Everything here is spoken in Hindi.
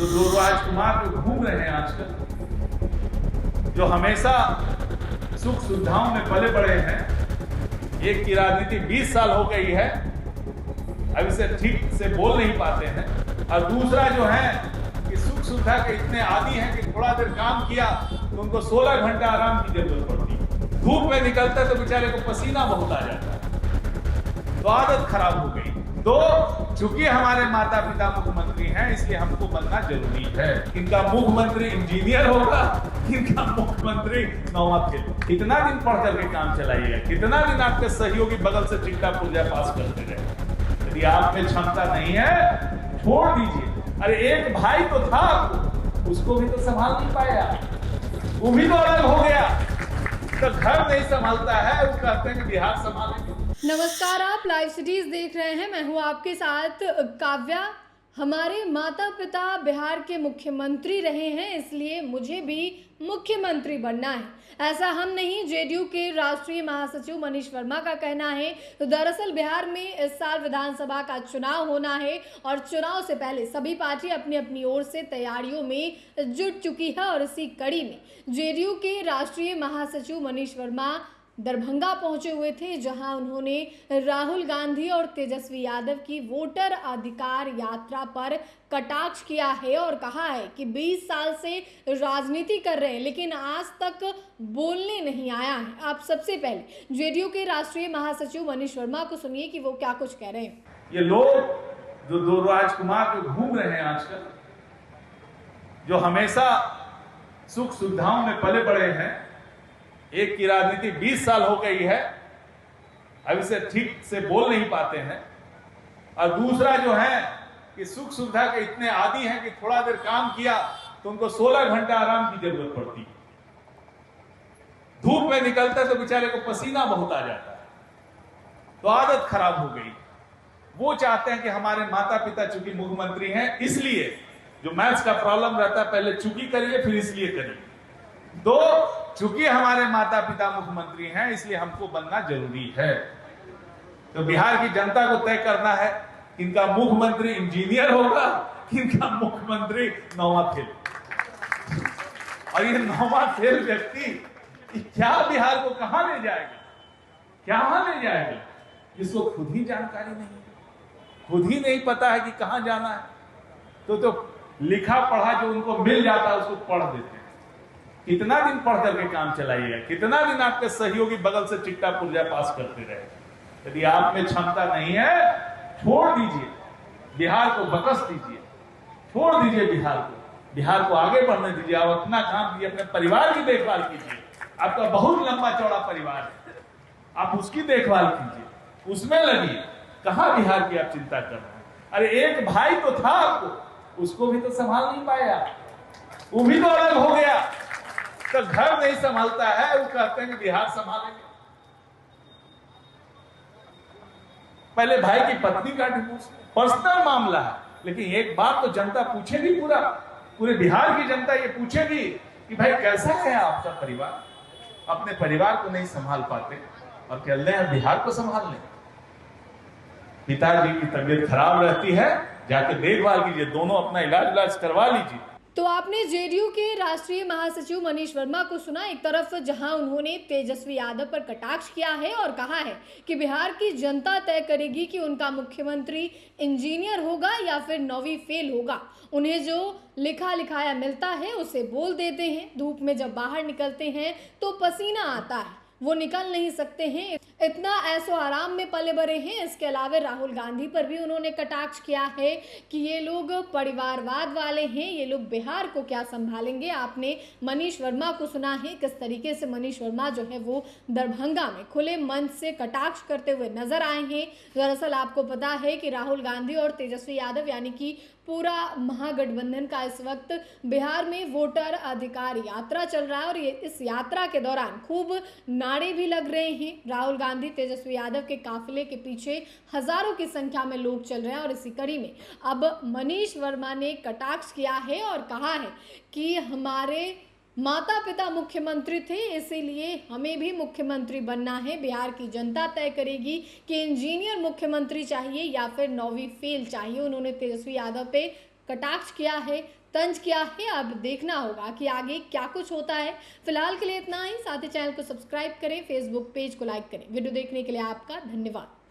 जो दो राजकुमार जो घूम रहे हैं आजकल, जो हमेशा सुख सुविधाओं में पले बड़े हैं, एक की राजनीति 20 साल हो गई है, अब इसे ठीक से बोल नहीं पाते हैं, और दूसरा जो है कि सुख सुविधा के इतने आदी हैं कि थोड़ा देर काम किया तो उनको 16 घंटा आराम की जरूरत पड़ती। धूप में निकलता है तो बेचारे को पसीना बहुत आ जाता है, तो आदत खराब हो गई। तो चूंकि हमारे माता पिता मुख्यमंत्री हैं, इसलिए हमको बनना जरूरी है। इनका मुख्यमंत्री इंजीनियर होगा, इनका मुख्यमंत्री नौवां फेल। कितना दिन पढ़ करके काम चलाइएगा, कितना दिन आपके सहयोगी बगल से चिट्टा पुर्जा पास करते रहे। यदि आप में क्षमता नहीं है, छोड़ दीजिए। अरे एक भाई तो था, उसको भी तो संभाल नहीं पाया, वो भी तो अलग हो गया। तो घर नहीं संभालता है, वो कहते हैं कि बिहार संभालेंगे। नमस्कार, आप लाइव सिटीज देख रहे हैं। मैं हूं आपके साथ काव्या। हमारे माता पिता बिहार के मुख्यमंत्री रहे हैं, इसलिए मुझे भी मुख्यमंत्री बनना है, ऐसा हम नहीं, जेडीयू के राष्ट्रीय महासचिव मनीष वर्मा का कहना है। तो दरअसल बिहार में इस साल विधानसभा का चुनाव होना है और चुनाव से पहले सभी पार्टी अपनी अपनी ओर से तैयारियों में जुट चुकी है और इसी कड़ी में जेडीयू के राष्ट्रीय महासचिव मनीष वर्मा दरभंगा पहुंचे हुए थे, जहां उन्होंने राहुल गांधी और तेजस्वी यादव की वोटर अधिकार यात्रा पर कटाक्ष किया है और कहा है कि 20 साल से राजनीति कर रहे हैं लेकिन आज तक बोलने नहीं आया है। आप सबसे पहले जेडीयू के राष्ट्रीय महासचिव मनीष वर्मा को सुनिए कि वो क्या कुछ कह रहे हैं। ये लोग जो दो राजकुमार जो घूम रहे हैं आजकल, जो हमेशा सुख सुविधाओं में पले बड़े हैं, एक की राजनीति 20 साल हो गई है, अब इसे ठीक से बोल नहीं पाते हैं, और दूसरा जो है कि सुख सुविधा के इतने आदी हैं कि थोड़ा देर काम किया तो उनको 16 घंटा आराम की जरूरत पड़ती। धूप में निकलता है तो बेचारे को पसीना बहुत आ जाता है, तो आदत खराब हो गई। वो चाहते हैं कि हमारे माता पिता चूंकि मुख्यमंत्री हैं, इसलिए जो मैथ्स का प्रॉब्लम रहता है, पहले चूंकि करिए फिर इसलिए करिए। तो चूंकि हमारे माता पिता मुख्यमंत्री हैं, इसलिए हमको बनना जरूरी है। तो बिहार की जनता को तय करना है, इनका मुख्यमंत्री इंजीनियर होगा, इनका मुख्यमंत्री नौवां फेल। और ये नौवां फेल व्यक्ति क्या बिहार को कहां ले जाएगा, क्या ले जाएगा, जिसको खुद ही जानकारी नहीं है, खुद ही नहीं पता है कि कहां जाना है। तो लिखा पढ़ा जो उनको मिल जाता है उसको पढ़ देते हैं। कितना दिन पढ़ करके काम चलाइएगा, कितना दिन आपके सहयोगी बगल से चिट्टा पुर्जा पास करते रहे। यदि आप में क्षमता नहीं है, छोड़ दीजिए, बिहार को बकस दीजिए, छोड़ दीजिए बिहार को आगे बढ़ने दीजिए। आप अपना काम कीजिए, अपने परिवार की देखभाल कीजिए। आपका बहुत लंबा चौड़ा परिवार है, आप उसकी देखभाल कीजिए, उसमें लगिए। कहां बिहार की आप चिंता कर रहे हैं। अरे एक भाई तो था आपको, उसको भी तो संभाल नहीं पाया, वो भी तो अलग हो गया। तो घर नहीं संभालता है, वो कहते हैं कि बिहार संभालेंगे। पहले भाई की पत्नी का डिवोर्स पर्सनल मामला है, लेकिन एक बात तो जनता पूछेगी, पूरे बिहार की जनता ये पूछेगी कि भाई कैसा है आपका परिवार। अपने परिवार को नहीं संभाल पाते और कह रहे हैं बिहार को संभाल लें। पिताजी की तबीयत खराब रहती है, जाके देखभाल कीजिए, दोनों अपना इलाज करवा लीजिए। तो आपने जेडीयू के राष्ट्रीय महासचिव मनीष वर्मा को सुना। एक तरफ जहां उन्होंने तेजस्वी यादव पर कटाक्ष किया है और कहा है कि बिहार की जनता तय करेगी कि उनका मुख्यमंत्री इंजीनियर होगा या फिर नौवीं फेल होगा। उन्हें जो लिखा लिखाया मिलता है उसे बोल देते हैं। धूप में जब बाहर निकलते हैं तो पसीना आता है, वो निकल नहीं सकते हैं, इतना ऐसो आराम में पले बड़े हैं। इसके अलावा राहुल गांधी पर भी उन्होंने कटाक्ष किया है कि ये लोग परिवारवाद वाले हैं, ये लोग बिहार को क्या संभालेंगे। आपने मनीष वर्मा को सुना है किस तरीके से मनीष वर्मा जो है वो दरभंगा में खुले मंच से कटाक्ष करते हुए नजर आए हैं। दरअसल आपको पता है कि राहुल गांधी और तेजस्वी यादव यानी कि पूरा महागठबंधन का इस वक्त बिहार में वोटर अधिकार यात्रा चल रहा है और इस यात्रा के दौरान खूब नारे भी लग रहे हैं। राहुल गांधी तेजस्वी यादव के काफिले के पीछे हजारों की संख्या में लोग चल रहे हैं और इसी कड़ी में अब मनीष वर्मा ने कटाक्ष किया है और कहा है कि हमारे माता पिता मुख्यमंत्री थे, इसीलिए हमें भी मुख्यमंत्री बनना है। बिहार की जनता तय करेगी कि इंजीनियर मुख्यमंत्री चाहिए या फिर नौवीं फेल चाहिए। उन्होंने तेजस्वी यादव पे कटाक्ष किया है, तंज किया है। अब देखना होगा कि आगे क्या कुछ होता है। फिलहाल के लिए इतना ही। साथ ही चैनल को सब्सक्राइब करें, फेसबुक पेज को लाइक करें। वीडियो देखने के लिए आपका धन्यवाद।